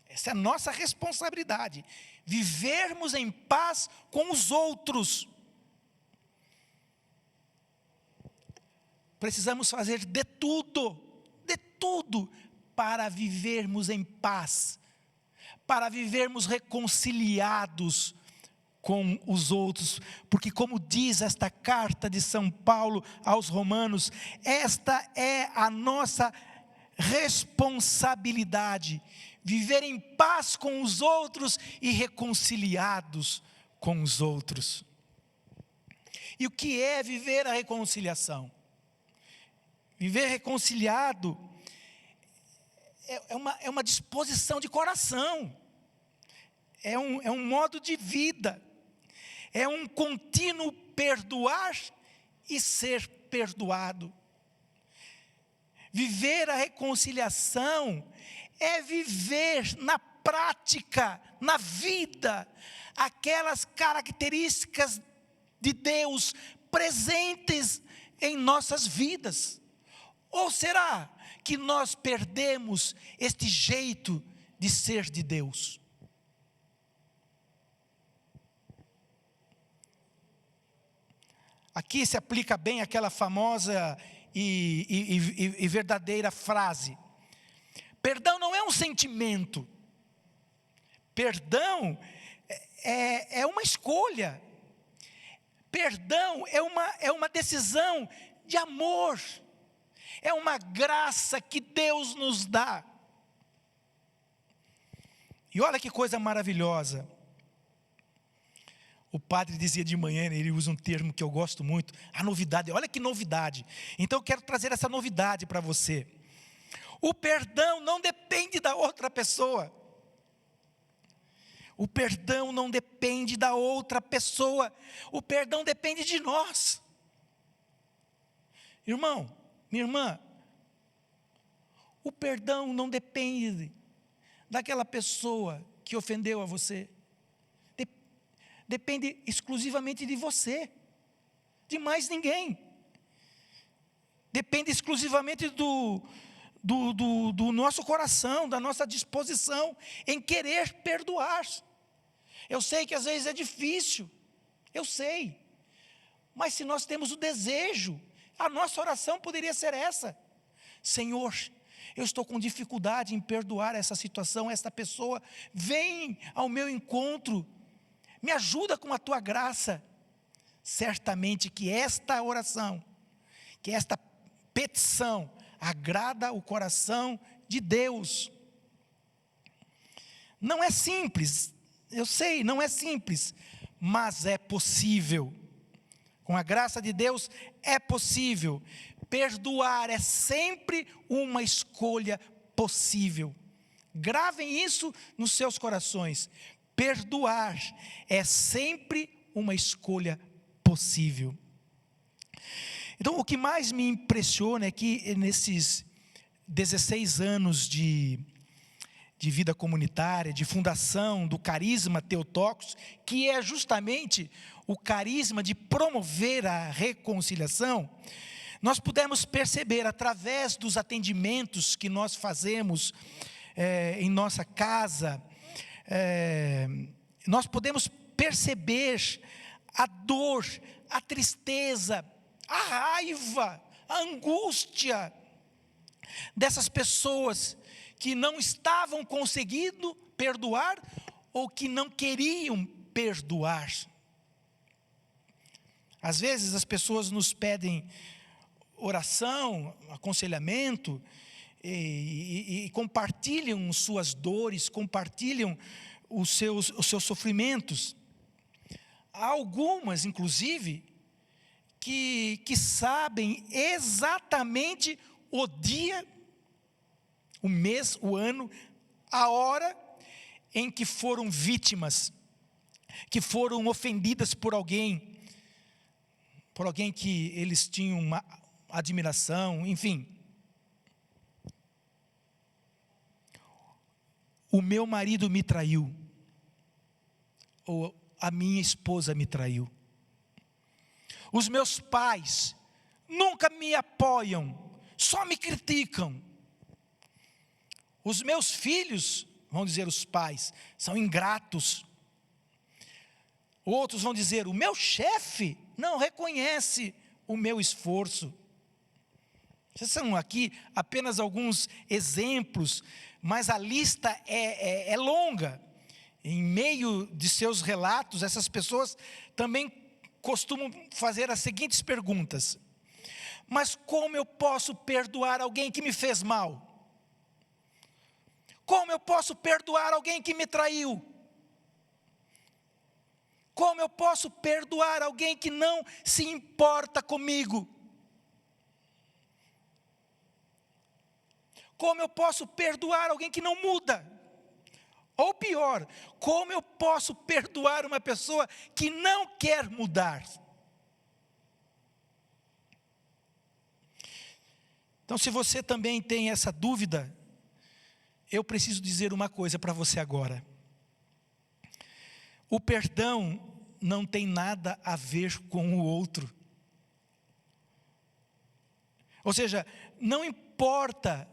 Essa é a nossa responsabilidade. Vivermos em paz com os outros. Precisamos fazer de tudo para vivermos em paz, para vivermos reconciliados com os outros, porque como diz esta carta de São Paulo aos Romanos, esta é a nossa responsabilidade, viver em paz com os outros e reconciliados com os outros. E o que é viver a reconciliação? Viver reconciliado é uma disposição de coração, é um modo de vida, é um contínuo perdoar e ser perdoado. Viver a reconciliação é viver na prática, na vida, aquelas características de Deus presentes em nossas vidas. Ou será que nós perdemos este jeito de ser de Deus? Aqui se aplica bem aquela famosa e verdadeira frase: perdão não é um sentimento, perdão é uma escolha, perdão é uma decisão de amor, é uma graça que Deus nos dá. E olha que coisa maravilhosa. O padre dizia de manhã, ele usa um termo que eu gosto muito, a novidade. Olha que novidade. Então eu quero trazer essa novidade para você. O perdão não depende da outra pessoa. O perdão não depende da outra pessoa, o perdão depende de nós. Irmão, minha irmã, o perdão não depende daquela pessoa que ofendeu a você. Depende exclusivamente de você, de mais ninguém. Depende exclusivamente do nosso coração, da nossa disposição em querer perdoar. Eu sei que às vezes é difícil, eu sei. Mas se nós temos o desejo, a nossa oração poderia ser essa: Senhor, eu estou com dificuldade em perdoar essa situação, esta pessoa, vem ao meu encontro, me ajuda com a tua graça. Certamente que esta oração, que esta petição, agrada o coração de Deus. Não é simples, eu sei, não é simples, mas é possível. Com a graça de Deus é possível. Perdoar é sempre uma escolha possível. Gravem isso nos seus corações. Perdoar é sempre uma escolha possível. Então, o que mais me impressiona é que nesses 16 anos de vida comunitária, de fundação do carisma Theotokos, que é justamente o carisma de promover a reconciliação, nós pudemos perceber através dos atendimentos que nós fazemos em nossa casa, nós podemos perceber a dor, a tristeza, a raiva, a angústia dessas pessoas que não estavam conseguindo perdoar ou que não queriam perdoar. Às vezes as pessoas nos pedem oração, aconselhamento e compartilham suas dores, compartilham os seus sofrimentos. Há algumas, inclusive, que sabem exatamente o dia, o mês, o ano, a hora em que foram vítimas, que foram ofendidas por alguém que eles tinham uma admiração, enfim. O meu marido me traiu, ou a minha esposa me traiu. Os meus pais nunca me apoiam, só me criticam. Os meus filhos, vão dizer os pais, são ingratos. Outros vão dizer, o meu chefe não reconhece o meu esforço. Esses são aqui apenas alguns exemplos, mas a lista é longa. Em meio de seus relatos, essas pessoas também costumam fazer as seguintes perguntas: mas como eu posso perdoar alguém que me fez mal? Como eu posso perdoar alguém que me traiu? Como eu posso perdoar alguém que não se importa comigo? Como eu posso perdoar alguém que não muda? Ou pior, como eu posso perdoar uma pessoa que não quer mudar? Então, se você também tem essa dúvida, eu preciso dizer uma coisa para você agora. O perdão não tem nada a ver com o outro. Ou seja, não importa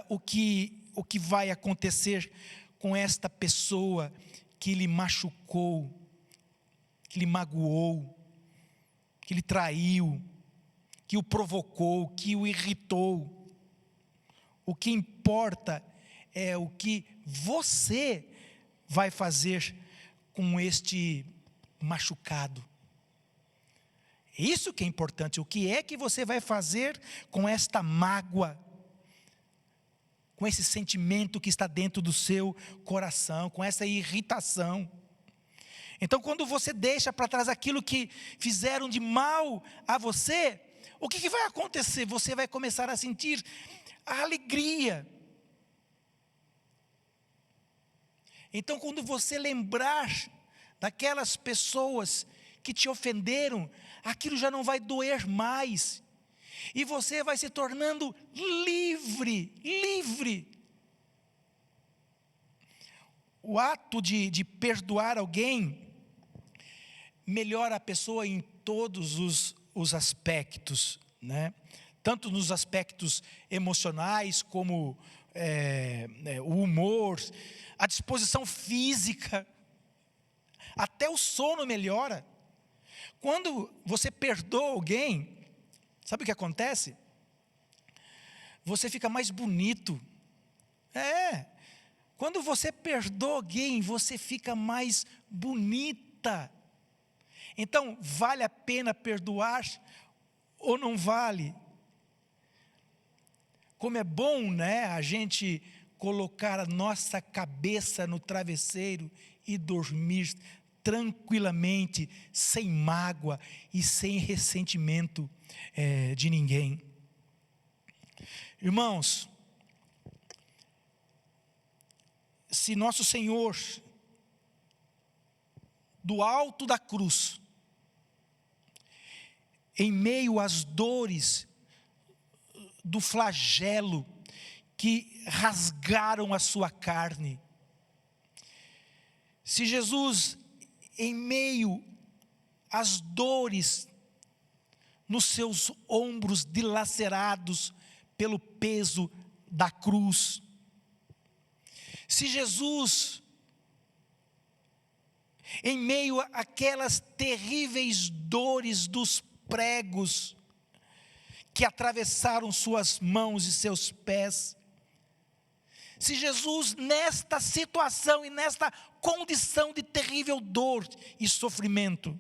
o que vai acontecer com esta pessoa que lhe machucou, que lhe magoou, que lhe traiu, que o provocou, que o irritou. O que importa é o que você vai fazer com este machucado. Isso que é importante. O que é que você vai fazer com esta mágoa, com esse sentimento que está dentro do seu coração, com essa irritação? Então, quando você deixa para trás aquilo que fizeram de mal a você, o que vai acontecer? Você vai começar a sentir a alegria. Então, quando você lembrar daquelas pessoas que te ofenderam, aquilo já não vai doer mais. E você vai se tornando livre, livre. O ato de perdoar alguém melhora a pessoa em todos os aspectos, né? Tanto nos aspectos emocionais, como o humor, a disposição física, até o sono melhora. Quando você perdoa alguém, sabe o que acontece? Você fica mais bonito. Quando você perdoa alguém, você fica mais bonita. Então, vale a pena perdoar ou não vale? Como é bom, né, a gente colocar a nossa cabeça no travesseiro e dormir tranquilamente, sem mágoa e sem ressentimento de ninguém. Irmãos, se nosso Senhor, do alto da cruz, em meio às dores do flagelo que rasgaram a sua carne, se Jesus, em meio às dores, nos seus ombros dilacerados pelo peso da cruz, se Jesus, em meio àquelas terríveis dores dos pregos que atravessaram suas mãos e seus pés, se Jesus, nesta situação e nesta condição de terrível dor e sofrimento,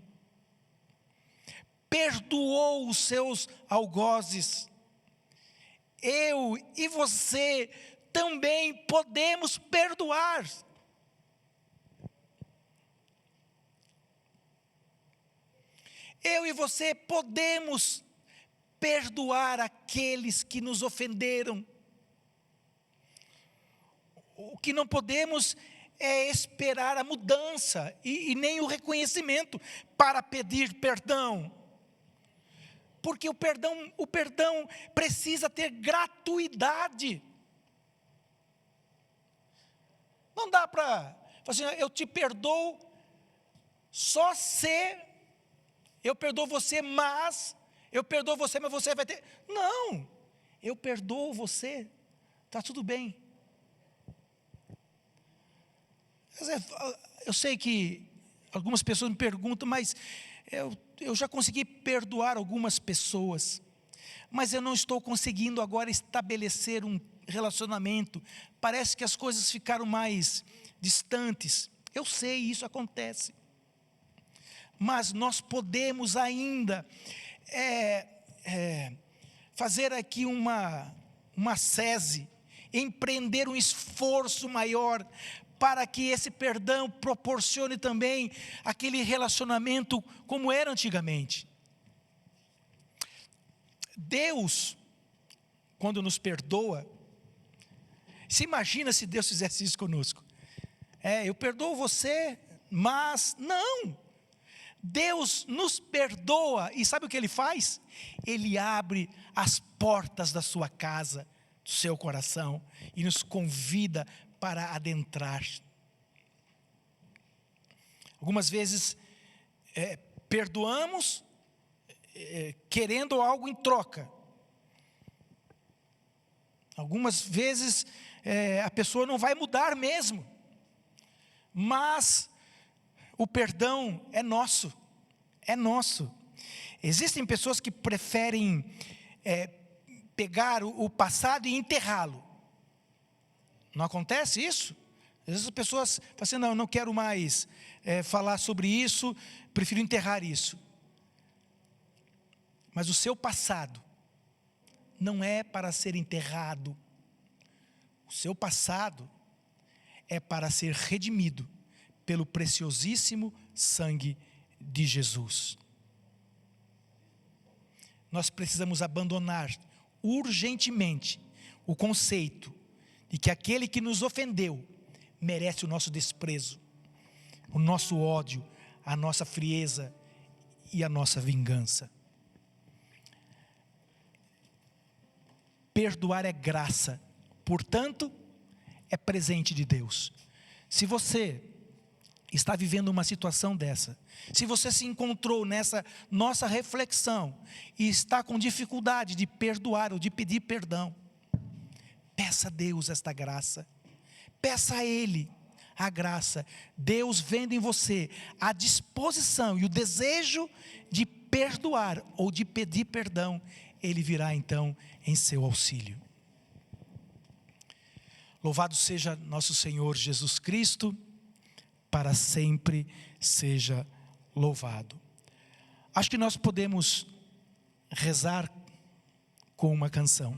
perdoou os seus algozes, eu e você também podemos perdoar. Eu e você podemos perdoar aqueles que nos ofenderam. O que não podemos é esperar a mudança e nem o reconhecimento para pedir perdão. Porque o perdão precisa ter gratuidade. Não dá para falar assim, eu te perdoo só se eu perdoo você, mas você vai ter. Não, eu perdoo você, está tudo bem. Eu sei que algumas pessoas me perguntam, mas eu já consegui perdoar algumas pessoas, mas eu não estou conseguindo agora estabelecer um relacionamento. Parece que as coisas ficaram mais distantes. Eu sei, isso acontece. Mas nós podemos ainda fazer aqui uma sese, empreender um esforço maior para que esse perdão proporcione também aquele relacionamento como era antigamente. Deus, quando nos perdoa, se imagina se Deus fizesse isso conosco. Eu perdoo você, mas não. Deus nos perdoa e sabe o que Ele faz? Ele abre as portas da sua casa, do seu coração e nos convida para adentrar. Algumas vezes perdoamos querendo algo em troca. Algumas vezes a pessoa não vai mudar mesmo, mas o perdão é nosso, é nosso. Existem pessoas que preferem pegar o passado e enterrá-lo. Não acontece isso? Às vezes as pessoas falam assim, não quero mais falar sobre isso, prefiro enterrar isso. Mas o seu passado não é para ser enterrado. O seu passado é para ser redimido pelo preciosíssimo sangue de Jesus. Nós precisamos abandonar urgentemente o conceito de que aquele que nos ofendeu merece o nosso desprezo, o nosso ódio, a nossa frieza e a nossa vingança. Perdoar é graça, portanto, é presente de Deus. Se você está vivendo uma situação dessa, se você se encontrou nessa nossa reflexão e está com dificuldade de perdoar ou de pedir perdão, peça a Deus esta graça, peça a Ele a graça. Deus vendo em você a disposição e o desejo de perdoar ou de pedir perdão, Ele virá então em seu auxílio. Louvado seja nosso Senhor Jesus Cristo, para sempre seja louvado. Acho que nós podemos rezar com uma canção.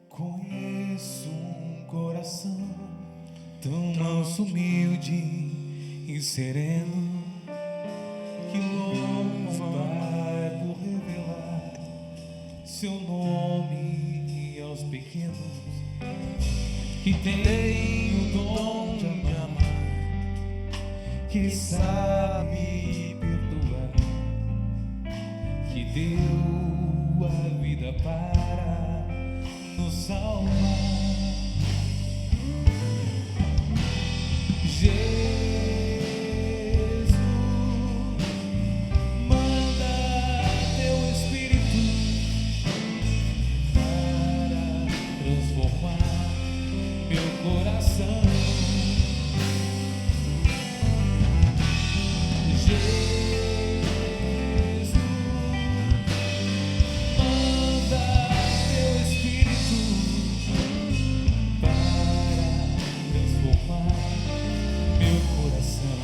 Conheço um coração tão manso, humilde e sereno, que louva o Pai por revelar seu nome aos pequenos, que tem o dom de amar, que sabe perdoar, que deu a vida para nos salvar. Jesus, manda teu Espírito para transformar meu coração. Jesus, manda teu Espírito para transformar meu coração.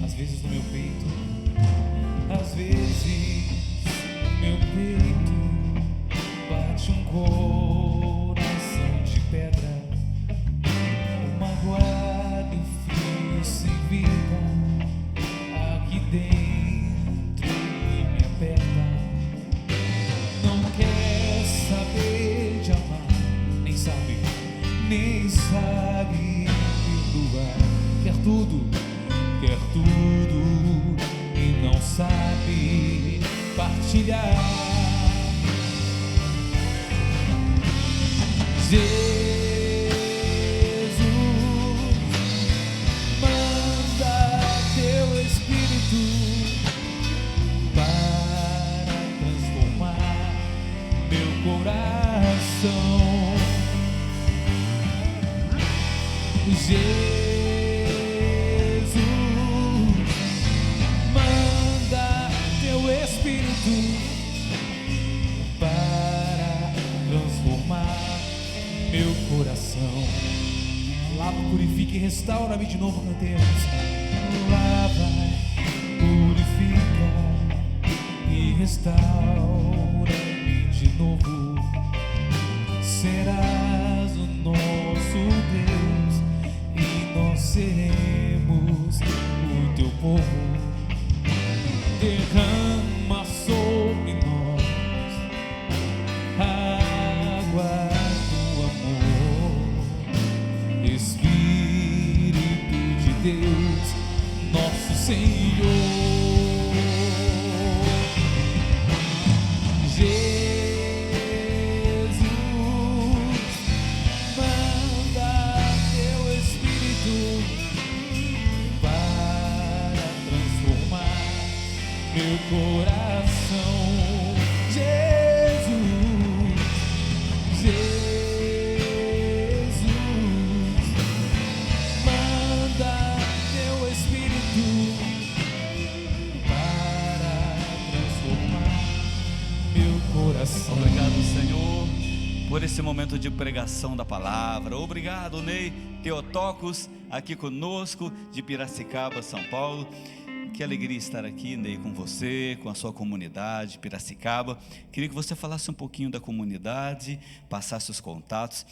Às vezes no meu peito, às vezes no meu peito bate um coração de pedra, magoado, frio, sem vida, aqui dentro me aperta. Não quer saber de amar, nem sabe perdoar. Quer tudo e não sabe partilhar. Jesus, manda teu Espírito para transformar meu coração. Jesus, manda teu Espírito para transformar meu coração. Lava, purifica e restaura-me de novo, cantemos. Lava, purifica e restaura-me de novo. Serás o nosso Deus e nós seremos o teu povo. Derrama sobre nós água do amor, Espírito de Deus, nosso Senhor. Jesus, manda teu Espírito para transformar meu coração. Jesus, manda teu Espírito para transformar meu coração. Obrigado, Senhor, por esse momento de pregação da palavra. Obrigado, Ney Teotocos, aqui conosco, de Piracicaba, São Paulo. Que alegria estar aqui, Ney, com você, com a sua comunidade, Piracicaba. Queria que você falasse um pouquinho da comunidade, passasse os contatos.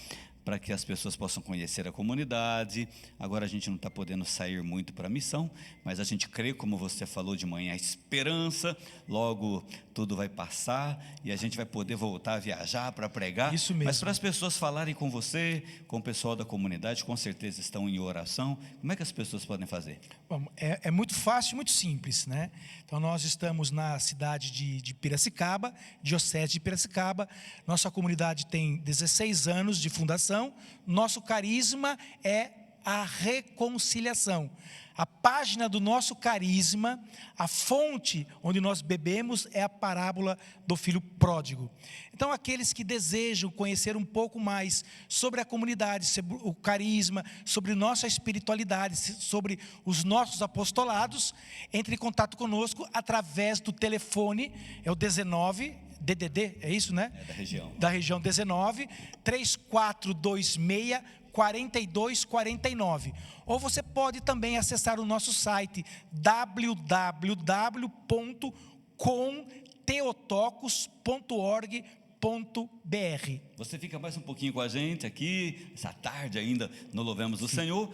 para que as pessoas possam conhecer a comunidade. Agora a gente não está podendo sair muito para a missão, mas a gente crê, como você falou de manhã, a esperança, logo tudo vai passar e a gente vai poder voltar a viajar para pregar. Isso mesmo. Mas para as pessoas falarem com você, com o pessoal da comunidade, com certeza estão em oração, como é que as pessoas podem fazer? Bom, é muito fácil e muito simples, né? Então nós estamos na cidade de Piracicaba, diocese de Piracicaba. Nossa comunidade tem 16 anos de fundação. Nosso carisma é a reconciliação. A página do nosso carisma, a fonte onde nós bebemos é a parábola do filho pródigo. Então, aqueles que desejam conhecer um pouco mais sobre a comunidade, sobre o carisma, sobre nossa espiritualidade, sobre os nossos apostolados, entre em contato conosco através do telefone, é o 19 DDD, é isso, né? É da região. Da região 19 3426 4249. Ou você pode também acessar o nosso site www.conteotocos.org.br. Você fica mais um pouquinho com a gente aqui, essa tarde ainda no Louvemos o Senhor.